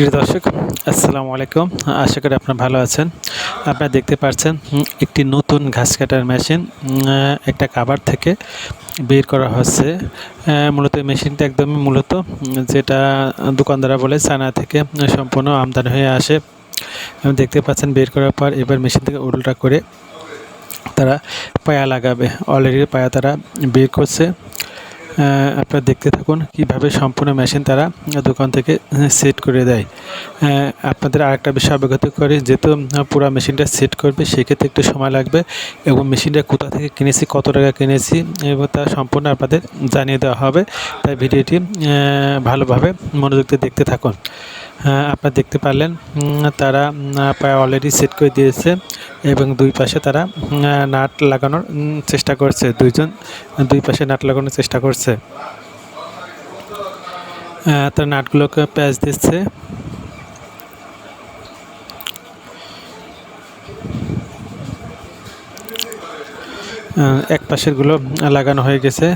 প্রিয় দর্শক, আসসালামু আলাইকুম। আশা করি আপনারা ভালো আছেন। আপনারা দেখতে পাচ্ছেন একটি নতুন ঘাস কাটার মেশিন একটা কাভার থেকে বের করা হচ্ছে। মূলত এই মেশিনটা একদমই যেটা দোকানদাররা বলে চায়না থেকে সম্পূর্ণ আমদানি হয়ে আসে। দেখতে পাচ্ছেন বের করার পর এবার মেশিন থেকে উল্টা করে তারা পায়া লাগাবে। অলরেডি পায়া তারা বের করছে। আপনারা দেখতে থাকুন কিভাবে সম্পূর্ণ মেশিন তারা দোকান থেকে সেট করে দেয়। আপনাদের আরেকটা বিষয় অবগত করি, যেহেতু পুরো মেশিনটা সেট করবে সেক্ষেত্রে একটু সময় লাগবে এবং মেশিনটা কোথা থেকে কিনেছি, কত টাকা কিনেছি এবং তা সম্পূর্ণ আপনাদের জানিয়ে দেওয়া হবে। তাই ভিডিওটি ভালোভাবে মনোযোগ দিয়ে দেখতে থাকুন। আপনারা দেখতে পারলেন তারা প্রায় অলরেডি সেট করে দিয়েছে এবং দুই পাশে তারা নাট লাগানোর চেষ্টা করছে। দুই পাশে নাট লাগানোর চেষ্টা করছে। তারা নাটগুলোকে প্যাচ দিচ্ছে। এক পাশেরগুলো লাগানো হয়ে গেছে,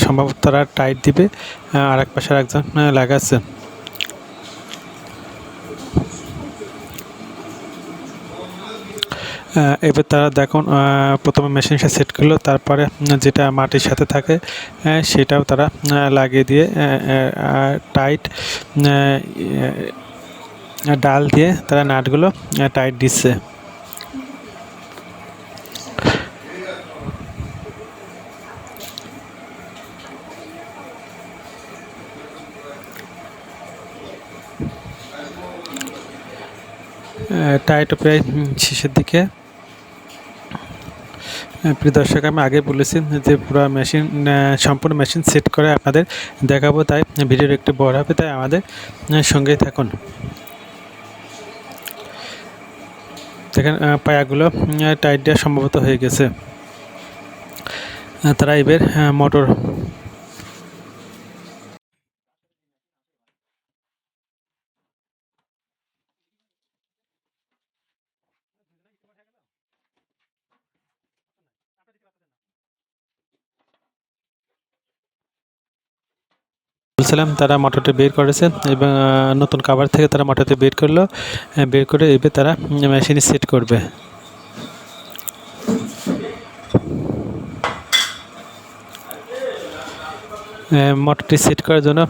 সম্ভবত তারা টাইট দিবে, আর এক পাশের একজন লাগাচ্ছে। এবার তারা দেখুন প্রথমে মেশিনটা সেট করলো, তারপরে যেটা মাটির সাথে থাকে সেটাও তারা লাগিয়ে দিয়ে টাইট ডাল দিয়ে তারা নাটগুলো টাইট দিচ্ছে। টাইট প্রায় শেষের দিকে। প্রিয় দর্শক, আমি আগে বলেছি যে পুরো মেশিন সম্পূর্ণ মেশিন সেট করে আপনাদের দেখাবো, তাই ভিডিওর একটু বড় হবে, তাই আমাদের সঙ্গেই থাকুন। দেখেন পায়াগুলো টাইট দেওয়া সম্ভবত হয়ে গেছে। তারা এবার মোটর বলছিলাম তারা মোটরটি বের করেছে এবং নতুন কাভার থেকে তারা মোটরটি বের করলো। বের করে এবার তারা মেশিনে সেট করবে। মোটরটি সেট করার জন্য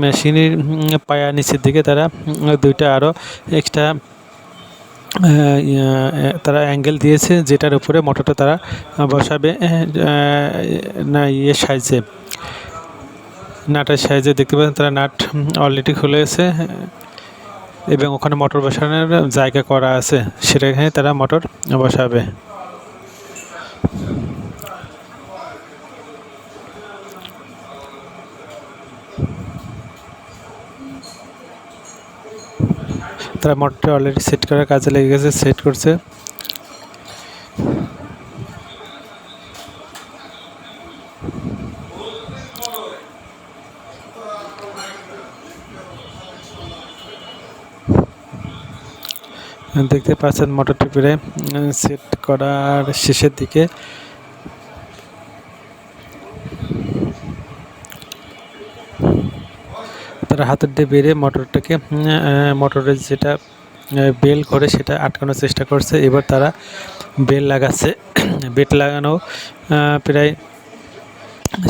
মেশিনের পায়া নিচের দিকে তারা দুইটা আরও এক্সট্রা তারা অ্যাঙ্গেল দিয়েছে, যেটার উপরে মোটরটা তারা বসাবে সাইজে, নাটের সাইজে। দেখতে পাচ্ছেন তারা নাট অলরেডি খুলে গেছে এবং ওখানে মোটর বসানোর জায়গা করা আছে, সেখানে তারা মোটর বসাবে। তারা মোটরটা অলরেডি সেট করার কাজে লেগে গেছে, সেট করছে। দেখতে পাচ্ছেন মোটরটি প্রায় সেট করার শেষের দিকে। তারা হাতের দিয়ে বেরিয়ে মোটরের যেটা বেল করে সেটা আটকানোর চেষ্টা করছে। এবার তারা বেল লাগাচ্ছে। বেল লাগানো প্রায়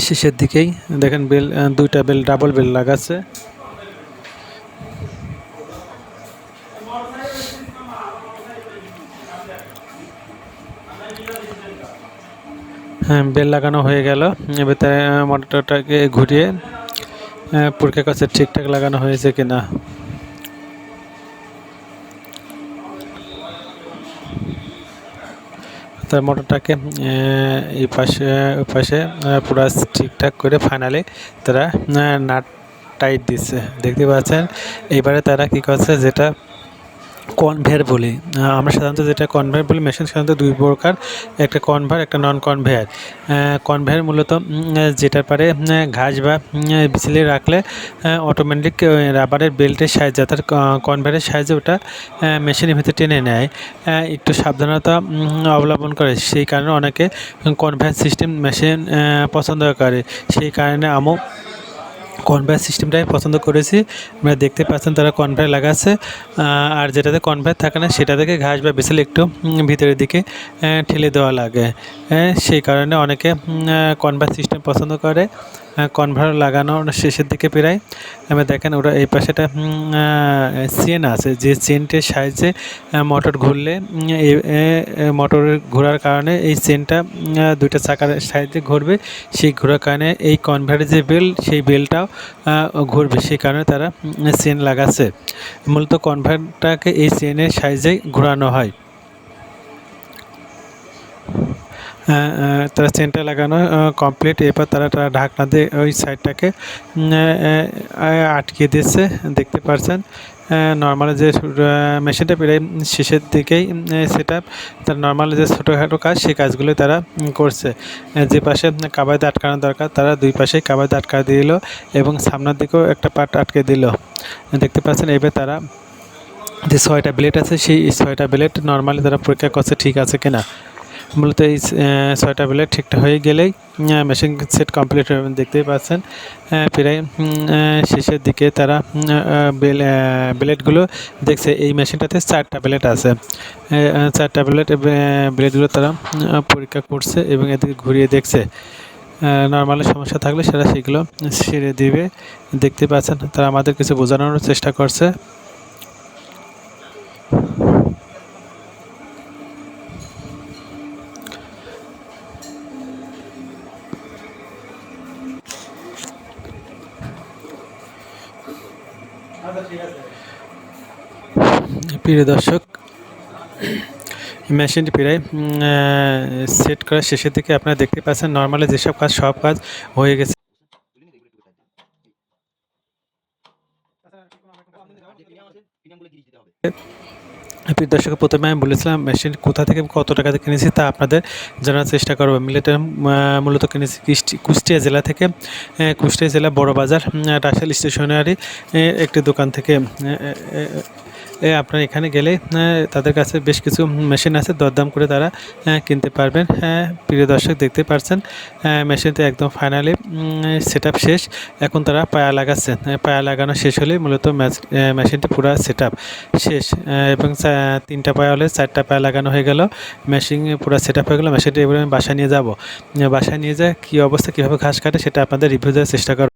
শেষের দিকেই। দেখেন বেল, দুইটা বেল, ডাবল বেল লাগাচ্ছে। হ্যাঁ, বেল লাগানো হয়ে গেল। এবার তারা মোটরটাকে ঘুরিয়ে পরীক্ষা করছে ঠিকঠাক লাগানো হয়েছে কিনা। তার মোটরটাকে এই পাশে ওই পাশে পুরো ঠিকঠাক করে ফাইনালি তারা নাট টাইট দিচ্ছে। দেখতে পাচ্ছেন এবারে তারা কি করছে, যেটা কনভেয়ার বলি আমরা সাধারণত, যেটা কনভেয়ার বলি, মেশিন সাধারণত দুই প্রকার, একটা কনভেয়ার, একটা নন কনভেয়ার। কনভেয়ার মূলত যেটার পারে ঘাস বা বিচলে রাখলে অটোমেটিক রাবারের বেল্টের সাহায্যে, অর্থাৎ কনভেয়ারের সাহায্যে ওটা মেশিনের ভিতরে টেনে নেয়। একটু সাবধানতা অবলম্বন করে, সেই কারণে অনেকে কনভেয়ার সিস্টেম মেশিন পছন্দ করে। সেই কারণে কনভেয়ার সিস্টেমটাই পছন্দ করেছি। আপনারা দেখতে পাচ্ছেন তারা কনভেয়ার লাগাচ্ছে, আর যেটাতে কনভেয়ার থাকে না সেটা থেকে ঘাস বা বিচেল একটু ভিতরের দিকে ঠেলে দেওয়া লাগে। সেই কারণে অনেকে কনভেয়ার সিস্টেম পছন্দ করে। কনভেয়ার লাগানো শেষের দিকে প্রায় এবার দেখেন ওরা এই পাশে একটা চেন আছে, যে চেনটির সাহায্যে মোটর ঘুরলে মোটরের ঘোরার কারণে এই চেনটা দুইটা চাকার সাহায্যে ঘুরবে। সেই ঘোরার কারণে এই কনভেয়ারের যে বেল সেই বেলটাও ঘুরবে, সেই কারণে তারা চেন লাগাচ্ছে। মূলত কনভেয়ারটাকে এই চেনের সাহায্যেই ঘোরানো হয়। তারা চেনটা লাগানো কমপ্লিট। এরপর তারা ঢাকনা দিয়ে ওই সাইডটাকে আটকে দিচ্ছে। দেখতে পাচ্ছেন নর্মালি যে মেশিনটা প্রায় শেষের দিকেই সেটা তার নর্মালি যে ছোটোখাটো কাজ সেই কাজগুলো তারা করছে। যে পাশে কাবাইতে আটকানো দরকার তারা দুই পাশেই কাবাইতে আটকা দিল এবং সামনের দিকেও একটা পার্ট আটকে দিল। দেখতে পাচ্ছেন এবার তারা যে 6টা ব্লেড আছে সেই 6টা ব্লেড নর্মালি তারা পরীক্ষা করছে ঠিক আছে কিনা। মূলত এই 6টা ব্লেড ঠিকঠাক হয়ে গেলেই মেশিন সেট কমপ্লিট হবে। দেখতেই পাচ্ছেন প্রায় শেষের দিকে তারা ব্লেডগুলো দেখছে। এই মেশিনটাতে 4টা ব্লেড আছে, 4টা ব্লেডগুলো তারা পরীক্ষা করছে এবং এদিকে ঘুরিয়ে দেখছে। নর্মালি সমস্যা থাকলে সেটা সেগুলো সেরে দিবে। দেখতে পাচ্ছেন তারা আমাদের কিছু বোঝানোর চেষ্টা করছে। প্রিয় দর্শক, মেশিনটি প্রায় সেট করা শেষের দিকে আপনারা দেখতে পাচ্ছেন নর্মালি যেসব কাজ সব কাজ হয়ে গেছে। প্রিয় দর্শক, প্রথমে আমি বলেছিলাম মেশিন কোথা থেকে কত টাকা দিয়ে কিনেছি তা আপনাদের জানার চেষ্টা করবো। মূলত কিনেছি কুষ্টিয়া জেলা থেকে, কুষ্টিয়া জেলা বড় বাজার রাসেল স্টেশনারি একটি দোকান থেকে। আপনারা এখানে গেলে তাদের কাছে বেশ কিছু মেশিন আছে, দরদাম করে তারা কিনতে পারবেন। প্রিয় দর্শক, দেখতে পাচ্ছেন মেশিনটি একদম ফাইনালি সেট আপ শেষ। এখন তারা পায়া লাগাচ্ছে। পায়া লাগানো শেষ হলে মূলত মেশিনটি পুরো সেট আপ শেষ এবং 3টা পায়া হলে 4টা পায়া লাগানো হয়ে গেল। মেশিন পুরো সেট আপ হয়ে গেলো। মেশিনটি এবার আমি বাসায় নিয়ে যাব। বাসায় নিয়ে যায় কী অবস্থা, কীভাবে ঘাস কাটে সেটা আপনাদের রিভিউ দেওয়ার চেষ্টা করব।